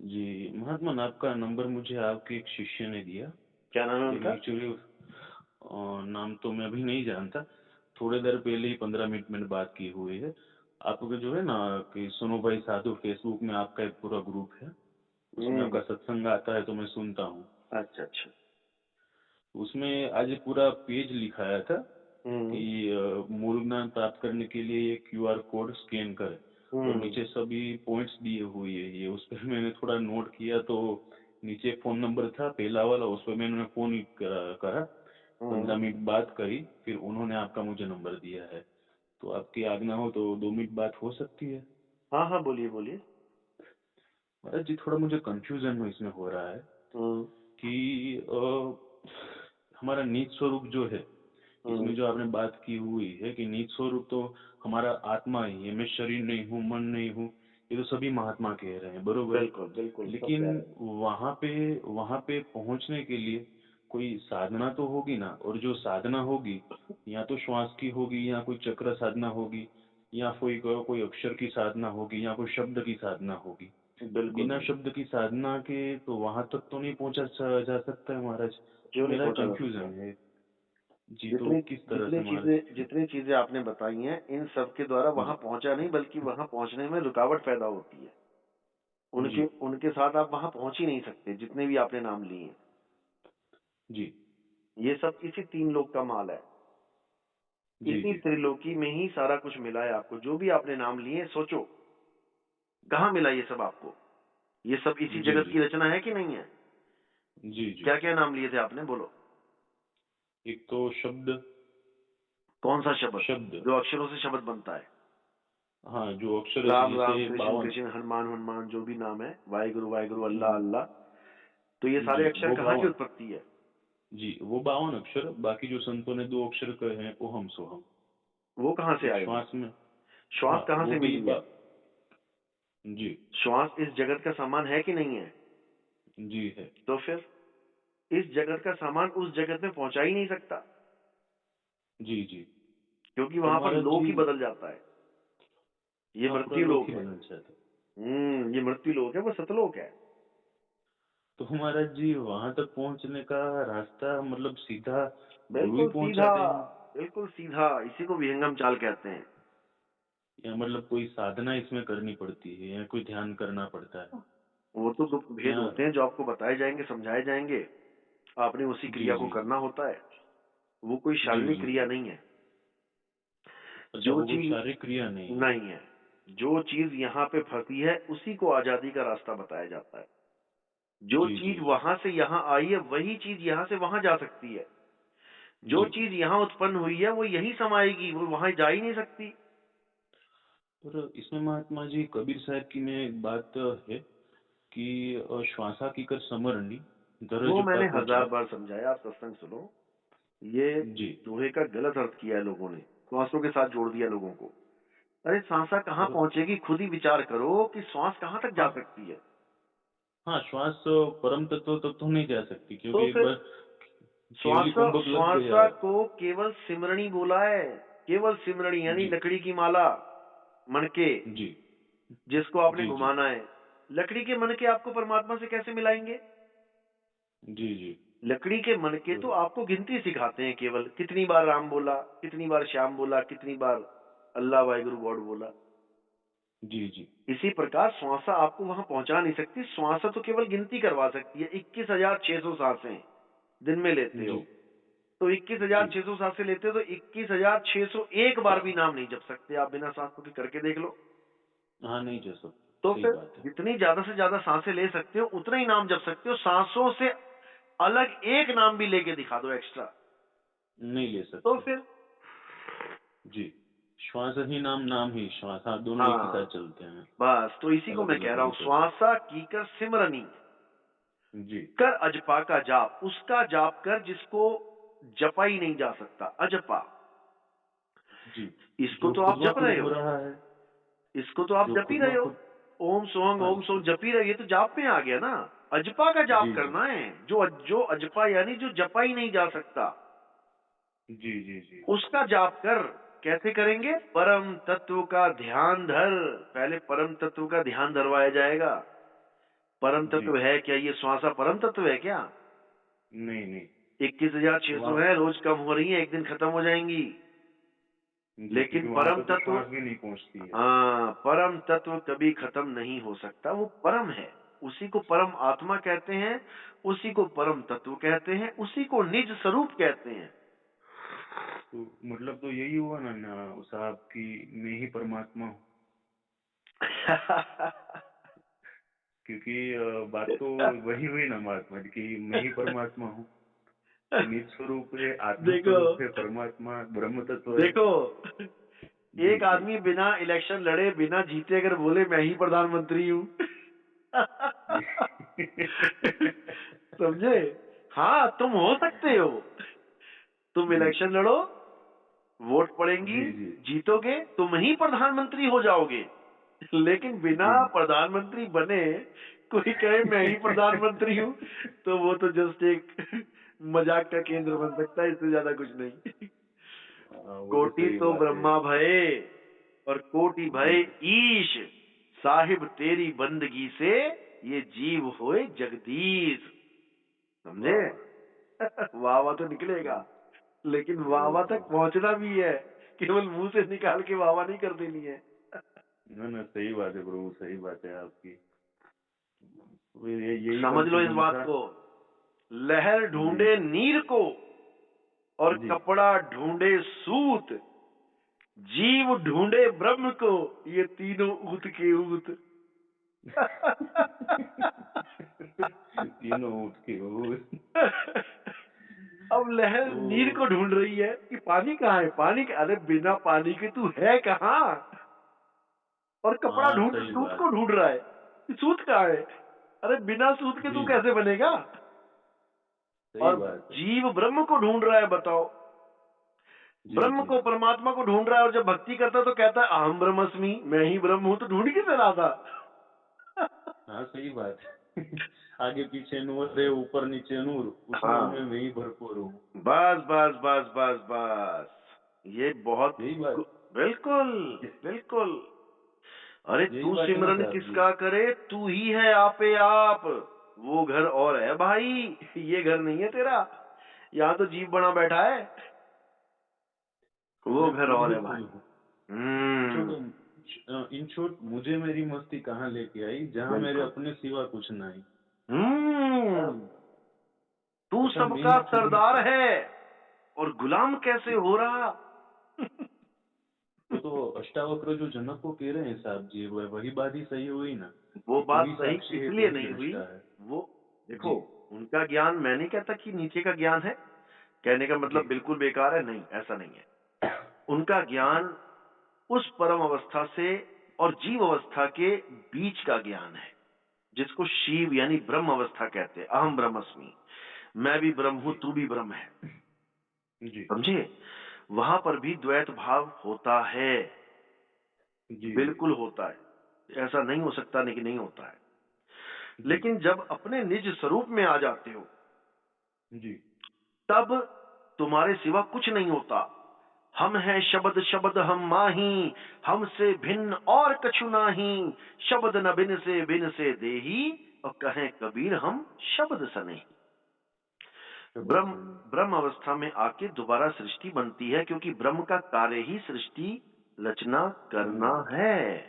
जी, महात्मन आपका नंबर मुझे आपके एक शिष्य ने दिया। क्या नाम है लेकिन उनका? एक्चुअली नाम तो मैं अभी नहीं जानता। थोड़ी देर पहले ही 15 मिनट मैंने बात की हुई है। आपका जो है ना कि सुनो भाई साधु फेसबुक में आपका एक पूरा ग्रुप है। उसमें हम्म। आपका सत्संग आता है तो मैं सुनता हूँ। अच्छा अच्छा। उसमें आज पूरा पेज लिखाया था हम्म। कि मूल ज्ञान प्राप्त करने के लिए ये क्यूआर कोड स्कैन करें और हम्म। नीचे सभी पॉइंट्स दिए हुए हैं। ये उस पर मैंने थोड़ा नोट किया तो नीचे एक फ़ोन नंबर था पहला वाला, उस पर मैंने फ़ोन करा, हम्म। 15 मिनट बात करी, फिर उन्होंने आपका मुझे नंबर दिया है। तो आपकी आज्ञा हो तो 2 मिनट बात हो सकती है? हाँ हाँ, बोलिए बोलिए। महाराज जी, थोड़ा मुझे कन्फ्यूज़न इसमें हो रहा है हम्म। कि हमारा नीच स्वरूप जो है, इसमें हम्म। जो आपने बात की हुई है कि नीच स्वरूप तो हमारा आत्मा ही है, मैं शरीर नहीं हूँ, मन नहीं हूँ, ये तो सभी महात्मा कह रहे हैं, बरोबर है। बिल्कुल बिल्कुल, सब कह लेकिन रहे हैं। वहाँ पे पहुँचने के लिए कोई साधना तो होगी ना, और जो साधना होगी या तो श्वास की होगी या कोई चक्र साधना होगी या कोई कोई अक्षर की साधना होगी या कोई शब्द की साधना होगी। बिल्कुल बिना बिल्कुल। शब्द की साधना के तो वहां तक तो नहीं पहुंचा जा सकता है महाराज। तो क्यों नहीं मेरा पहुंचा जा सकता? कंफ्यूजन है। जी, तो जितनी किस तरह से महाराज? जितनी चीजें आपने बताई हैं, इन सब के द्वारा वहां जी पहुंचा नहीं, बल्कि वहां पहुंचने में रुकावट पैदा होती है। उनके जी उनके साथ आप वहां पहुंच ही नहीं सकते, जितने भी आपने नाम लिए हैं। जी ये सब इसी तीन लोक का माल है। जी इसी जी त्रिलोकी में ही सारा कुछ मिला है आपको। जो भी आपने नाम लिए, सोचो कहाँ मिला ये सब आपको। ये सब इसी जी जगत जी की रचना है कि नहीं है? जी जी। क्या क्या नाम लिए थे आपने, बोलो। एक तो शब्द। कौन सा शब्द? शब्द। जो अक्षरों से शब्द बनता है। हाँ, जो अक्षर राम राम, जैसे कृष्ण 52। कृष्ण, हनुमान हनुमान, जो भी नाम है, वाहिगुरु वाहिगुरु, अल्लाह हम्म, अल्लाह। तो ये सारे जी अक्षर वो कहाँ की 52। उत्पत्ति है? जी वो 52 अक्षर, बाकी जो संतों ने 2 अक्षर कहे हैं, ओहम सोहम। वो कहाँ से एक आए वो? श्वास में। श्वास हाँ कहाँ वो से भी मिली है? जी श्वास इस जगत का सामान है कि नहीं है? जी है। तो फिर इस जगत का सामान उस जगत में पहुंचा ही नहीं सकता, जी जी। क्योंकि तो वहां पर महाराज लोक जी, ही बदल जाता है। ये हाँ पूरा मृत्यु लोक लोक ही है। बदल जाता है। ये मृत्यु लोक है, वो सतलोक है। तो महाराज जी, वहां तक पहुंचने का रास्ता मतलब सीधा गुरु ही बिल्कुल पहुंचा सीधा। देंगे? बिल्कुल सीधा, इसी को विहंगम चाल कहते हैं। या मतलब कोई साधना इसमें करनी पड़ती है या कोई ध्यान करना पड़ता है? वो तो गुप्त भेद या होते हैं जो आपको बताए जाएंगे, समझाए जाएंगे। आपने उसी जी क्रिया को जी करना होता है। वो कोई जी शारीरिक जी क्रिया जी। नहीं है। अच्छा, जो वो कोई चीज शारीरिक क्रिया नहीं है? नहीं है, जो चीज यहाँ पे फंसी है, उसी को आजादी का रास्ता बताया जाता है। जो जी चीज जी जी वहां से यहाँ आई है, वही चीज यहाँ से वहां जा सकती है। जो जी। चीज यहाँ उत्पन्न हुई है, वो यही समाएगी, वो वहां जा ही नहीं सकती। पर इसमें महात्मा जी कबीर साहब की में एक बात है कि श्वासा की कर समरणी वो दरज मैंने पाको हजार जाप। बार समझाया, आप सत्संग सुनो। ये जी। दोहे का गलत अर्थ किया है लोगों ने, श्वासों के साथ जोड़ दिया लोगों को। अरे सांसा कहाँ और पहुंचेगी, खुद ही विचार करो कि श्वास कहाँ तक जा हाँ सकती है। हाँ, श्वास परम तत्व तक तो नहीं जा सकती, तो क्योंकि एक फिर बार केवली श्वासा कुंभक लग गया। श्वासा को केवल सिमरणी बोला है। केवल सिमरणी यानी जी लकड़ी की माला, मनके, जी जिसको आपने जी जी घुमाना है। लकड़ी के मनके आपको परमात्मा से कैसे मिलाएंगे? जी जी। लकड़ी के मनके तो आपको गिनती सिखाते हैं, केवल कितनी बार राम बोला, कितनी बार श्याम बोला, कितनी बार अल्लाह वाहिगुरु गॉड बोला। जी जी इसी प्रकार श्वासा आपको वहां पहुंचा नहीं सकती। श्वासा तो केवल गिनती करवा सकती है। 21,600 सांसें दिन में लेते हो, जी तो इक्कीस हजार जी। छह सौ सांसें लेते हो, तो 21,601 बार भी नाम नहीं जप सकते आप बिना सांसों के। करके देख लो। हाँ, नहीं जा सकते, तो सही फिर बात है। जितनी ज्यादा से ज्यादा सांसें ले सकते हो, उतना ही नाम जप सकते हो। सांसों से अलग एक नाम भी लेके दिखा दो एक्स्ट्रा, नहीं ले तो सकते। फिर। जी। श्वास ही नाम, नाम ही श्वास, हाँ दोनों एक ही साथ हाँ, चलते हैं। बस तो इसी को अलग मैं कह अलग रहा हूं, नहीं चलते। श्वासा की कर सिमरनी, जी कर अजपा का जाप। उसका जाप कर जिसको जपा ही नहीं जा सकता, अजपा। जी। इसको जो तो खुद आप ब जप खुद रहे हो हो, रहा है। इसको तो आप जो जप ही खुद रहे ब हो। खुद। हाँ ओम सोहंग इसको। जप ही रहे, ये तो जाप में आ गया ना। अजपा का जाप जी जी करना है, जो जो अजपा यानी जो जपा ही नहीं जा सकता, जी जी जी उसका जाप कर। कैसे करेंगे? परम तत्व का ध्यान धर। पहले परम तत्व का ध्यान धरवाया जाएगा, परम जी। तत्व है क्या? ये श्वासा परम तत्व है क्या? नहीं, नहीं। 21,600 वहाँ है, रोज कम हो रही है, एक दिन खत्म हो जाएंगी। जी, लेकिन क्योंकि वहाँ परम पे तो तत्व, श्वास भी नहीं पहुँचती है। हाँ, परम तत्व कभी खत्म नहीं हो सकता, वो परम है। उसी को परम आत्मा कहते हैं, उसी को परम तत्व कहते हैं, उसी को निज स्वरूप कहते हैं। तो मतलब तो यही हुआ ना साहब कि मैं ही परमात्मा हूँ, क्योंकि बात तो वही हुई ना महात्मा जी कि मैं ही परमात्मा हूँ। निज स्वरूप है, आत्म देखो, स्वरूप है, परमात्मा ब्रह्म तत्व है। देखो, जी, एक जी। आदमी बिना इलेक्शन लड़े, बिना जीते अगर बोले मैं ही प्रधानमंत्री हूँ। जी। समझे? हाँ, तुम हो सकते हो। तुम जी, इलेक्शन लड़ो, वोट पड़ेंगी, जी, जी, जीतोगे, तुम ही प्रधानमंत्री हो जाओगे। लेकिन बिना जी। प्रधानमंत्री बने कोई कहे मैं ही प्रधानमंत्री हूँ, तो वो तो जस्ट एक मजाक का केंद्र बन सकता है, इससे ज्यादा कुछ नहीं। वो तो कोटि सही तो बात है। ब्रह्मा भये और कोटि जी, भये ईश, साहिब तेरी बंदगी से ये जीव होए जगदीश। समझे? वाह, वाह। वाह वाह तो निकलेगा, लेकिन वाह वो वाह तक तो पहुंचना भी है, केवल मुंह से निकाल के वाह वाह नहीं कर देनी है। ना, ना, सही बात है प्रभु, सही बात है आपकी। वो यही समझ लो इस कन्फ्यूजन बात था। को। लहर जी, ढूंढे नीर को और जी। कपड़ा ढूंढे सूत, जीव ढूंढे ब्रह्म को, ये तीनों ऊत के ऊत। तीनों उठ के वो अब लहर नीर तो को ढूंढ रही है कि पानी कहाँ है, पानी का, अरे बिना पानी के तू है कहाँ? और कपड़ा हाँ, ढूंढ, सही सूत बात को है। ढूंढ रहा है कि सूत कहाँ है। अरे बिना सूत के तू जी, कैसे बनेगा? सही और बात है। जीव ब्रह्म को ढूंढ रहा है, बताओ। जी, ब्रह्म जी। को, परमात्मा को ढूंढ रहा है, और जब भक्ति करता है तो कहता है अहम ब्रह्मस्मि, मैं ही ब्रह्म हूं, तो ढूंढ किसे रहा था? हाँ, सही बात है। आगे पीछे नूर है, ऊपर नीचे नूर, उस नूर हाँ, में मैं ही भरपूर हूँ। बस बस बस बस बस, ये बहुत यही बात बिल्कुल, य- बिल्कुल। अरे यही तू बात है ना सिमरन साहब जी। किसका करे, तू ही है आपे आप। वो घर और है भाई, ये घर नहीं है तेरा। यहाँ तो जीव बना बैठा है, वो मैं घर खुद और ही है खुद भाई। हूँ। हम्म। इन शॉर्ट मुझे मेरी मस्ती कहाँ लेके आई जहाँ मेरे बिल्कुल। अपने सिवा कुछ नहीं। हम्म। तू अच्छा, मैं सबका ही खुद ही सरदार है और गुलाम कैसे हो रहा? वो तो अष्टावक्र जो जनक को कह रहे हैं साहब जी, वही बात ही सही हुई ना वो कि तू बात ही सही साक्षी है, तू इसलिए ही नहीं हुई। दृष्टा है। वो देखो, जी, उनका ज्ञान, मैं नहीं कहता कि नीचे का ज्ञान है, कहने का मतलब जी, बिल्कुल बेकार है, नहीं, ऐसा नहीं है। उनका जी, ज्ञान उस परम अवस्था से और जीव अवस्था के बीच का ज्ञान है, जिसको शिव यानी ब्रह्म अवस्था कहते हैं। अहम ब्रह्मस्मि, मैं भी ब्रह्म हूं, जी, तू भी ब्रह्म है। जी, समझे? वहां पर भी द्वैत भाव होता है, जी, जी, बिल्कुल होता है। ऐसा नहीं हो सकता नहीं कि नहीं होता है। जी, लेकिन जब अपने निज स्वरूप में आ जाते हो, जी, तब तुम्हारे सिवा कुछ नहीं होता। हम हैं शब्द, शब्द हम माही, हमसे भिन्न और कछु नाही। शब्द न बिन से देही, और कहें कबीर हम शब्द सने। शब्द ब्रह्म, सने। ब्रह्म अवस्था में आके दोबारा सृष्टि बनती है, क्योंकि ब्रह्म का कार्य ही सृष्टि रचना करना हम्म। है।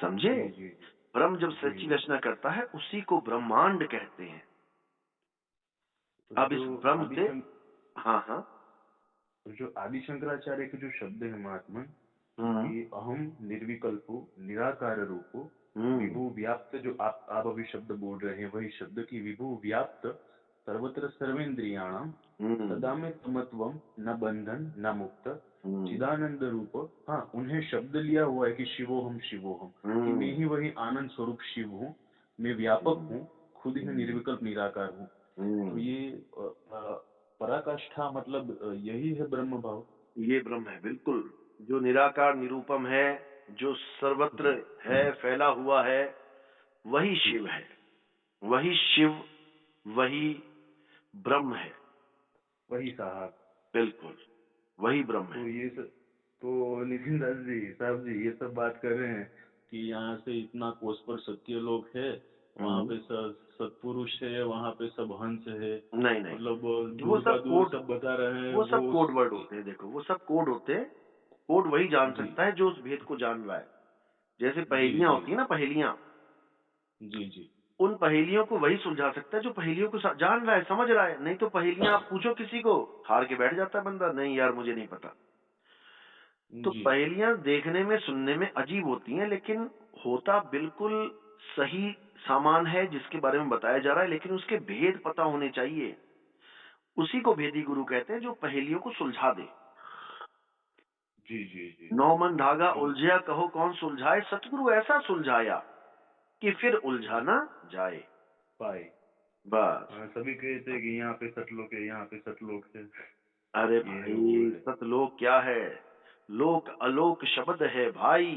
समझे? जी, जी, जी, ब्रह्म जब जी, सृष्टि जी। रचना करता है, उसी को ब्रह्मांड कहते हैं। और अब इस ब्रह्म से, हाँ हाँ, जो आदि शंकराचार्य के जो शब्द है महात्मा हम्म, कि अहम निर्विकल्पो निराकार रूपो हम्म, विभु व्याप्त, जो आप अभी शब्द बोल रहे हैं वही शब्द की विभु व्याप्त सर्वत्र सर्वेंद्रियाणाम हम्म, सदा में समत्वम, न बंधन न मुक्त, हम्म, चिदानंद रूप। हाँ, उन्हें शब्द लिया हुआ है कि शिवोहम कि मैं हम्म, ही वही आनंद स्वरूप शिव हूँ, मैं व्यापक हम्म, हूँ, खुद ही हम्म, निर्विकल्प निराकार हूँ। तो हम्म। ये पराकाष्ठा मतलब यही है ब्रह्म भाव। ये ब्रह्म है, बिल्कुल। जो निराकार निरूपम है, जो सर्वत्र जी, है, फैला हुआ है, वही जी, शिव है। वही शिव, वही ब्रह्म है। वही साहब। बिल्कुल, वही ब्रह्म है। तो ये सब, तो नितिन दास जी साहब जी ये सब बात कर रहे हैं कि यहाँ से इतना कोस पर सत्य लोग है, वहाँ पे सत्पुरुष है, वहाँ पे सब हंस है, नहीं नहीं, मतलब वो दूर का सब दूर कोड सब बता रहे हैं वो सब वो कोड वर्ड होते हैं। देखो, वो सब कोड होते हैं। कोड वही जान जी सकता है जो उस भेद को जान रहा है। जैसे जी पहेलियां जी होती है ना, पहेलियां, जी जी उन पहेलियों को वही सुलझा सकता है जो पहेलियों को जान रहा है, समझ रहा है। नहीं तो पहेलियां आप पूछो किसी को, हार के बैठ जाता है बंदा, नहीं यार मुझे नहीं पता। तो जी पहेलियां देखने में, सुनने में अजीब होती हैं, लेकिन होता बिल्कुल सही सामान है जिसके बारे में बताया जा रहा है, लेकिन उसके भेद पता होने चाहिए। उसी को भेदी गुरु कहते हैं, जो पहेलियों को सुलझा दे। जी जी जी नौ मन धागा तो उलझया, कहो कौन सुलझाए, सतगुरु ऐसा सुलझाया कि फिर उलझा ना जाए। पाए बस। सभी कहते हैं कि यहाँ पे सतलोक है, यहाँ पे सतलोक है, अरे ये है वो भाई, है। सतलोक क्या है? लोक अलोक शब्द है भाई,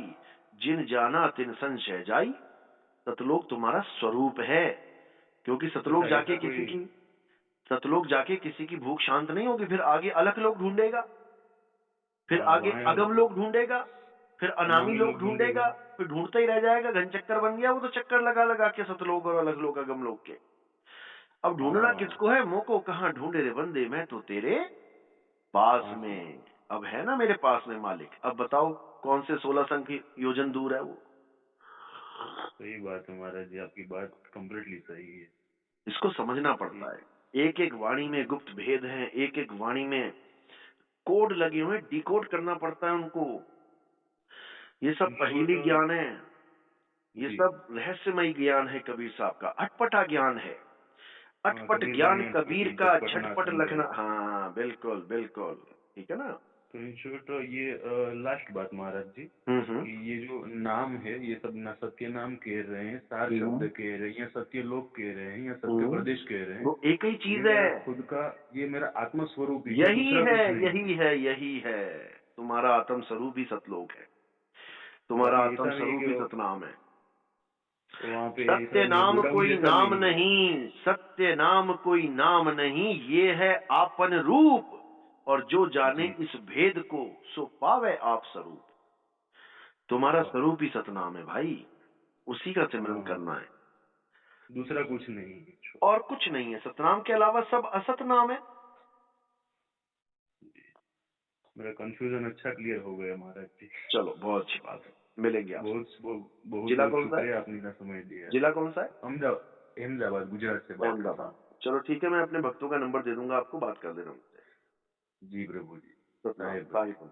जिन जाना तिन संशय जाई। सतलोक तुम्हारा स्वरूप है, क्योंकि अच्छा, ऐसा कोई सतलोक जाके किसी की भूख शांत नहीं होगी। फिर आगे अलख लोग ढूंढेगा, फिर हाँ आगे वहाँ अगम लोग ढूंढेगा, फिर अनामी अनामी लोग लोग ढूंढेगा। ढूंढेगा। फिर ढूंढता ही रह जाएगा, घन चक्कर बन गया वो तो, चक्कर लगा लगा के सतलोक और अलख लोक अगम लोक के। अब ढूंढना हाँ किसको है? मोको कहाँ ढूंढे रे बंदे, मैं तो तेरे पास पास में में। अब है ना मेरे पास में मालिक। अब बताओ कौन से 16 संख योजन दूर है वो? सही बात है महाराज जी, आपकी बात कम्प्लीटली सही है। इसको समझना ये पड़ता है। एक एक वाणी में गुप्त भेद है, एक एक वाणी में कोड लगे हुए, डिकोड करना पड़ता है उनको। ये सब इन शॉर्ट पहेली ज्ञान है, ये जी सब रहस्यमय ज्ञान है, कबीर साहब का अटपटा ज्ञान है। हाँ, अटपट कबीर ज्ञान वाणी कबीर अटपटी का, चटपट ना झटपट समझे। लखना। हाँ बिल्कुल बिल्कुल, ठीक है ना। तो इन शॉर्ट ये लास्ट बात महाराज जी, हम्म। कि ये जो नाम है ये सब ना सत्य नाम कह रहे हैं, सार शब्द हम्म। कह रहे हैं, या सत्य लोक कह रहे हैं, या सत्य हम्म। प्रदेश कह रहे हैं। वो एक ही ये चीज मेरा है। खुद का, ये मेरा आत्म स्वरूप ही है, यही दूसरा है, कुछ नहीं है। यही है, यही है। तुम्हारा आत्म स्वरूप ही सतलोक है, तुम्हारा बाकी आत्म ऐसा नहीं है स्वरूप कि ही सतनाम है। वहाँ पे ऐसा सत्य नहीं है, नाम बुढ़ा मुझे कोई ऐसा नाम नहीं है। नहीं, सत्य नाम कोई नाम नहीं, ये है आपन रूप। और जो जाने जी इस भेद को, सो पावे आप स्वरूप। तुम्हारा वाह स्वरूप ही सतनाम है भाई, उसी का सिमरन हाँ, करना है। दूसरा कुछ नहीं है। और कुछ नहीं है, सतनाम के अलावा सब असत नाम है। मेरा कंफ्यूजन अच्छा क्लियर हो गया महाराज जी। चलो, बहुत अच्छी बात है, मिलेंगे आपसे। बहुत बहुत बहुत जिला बहुत कौन सा है? शुक्रिया, आपने इतना समय दिया। जिला कौन सा है? अहमदाबाद गुजरात से बात कर रहा अहमदाबाद। हूँ। चलो ठीक है, मैं अपने भक्तों का नंबर दे दूंगा आपको, बात कर लेना उनसे। जी प्रभु जी, सतनाम साहेब। साहिब।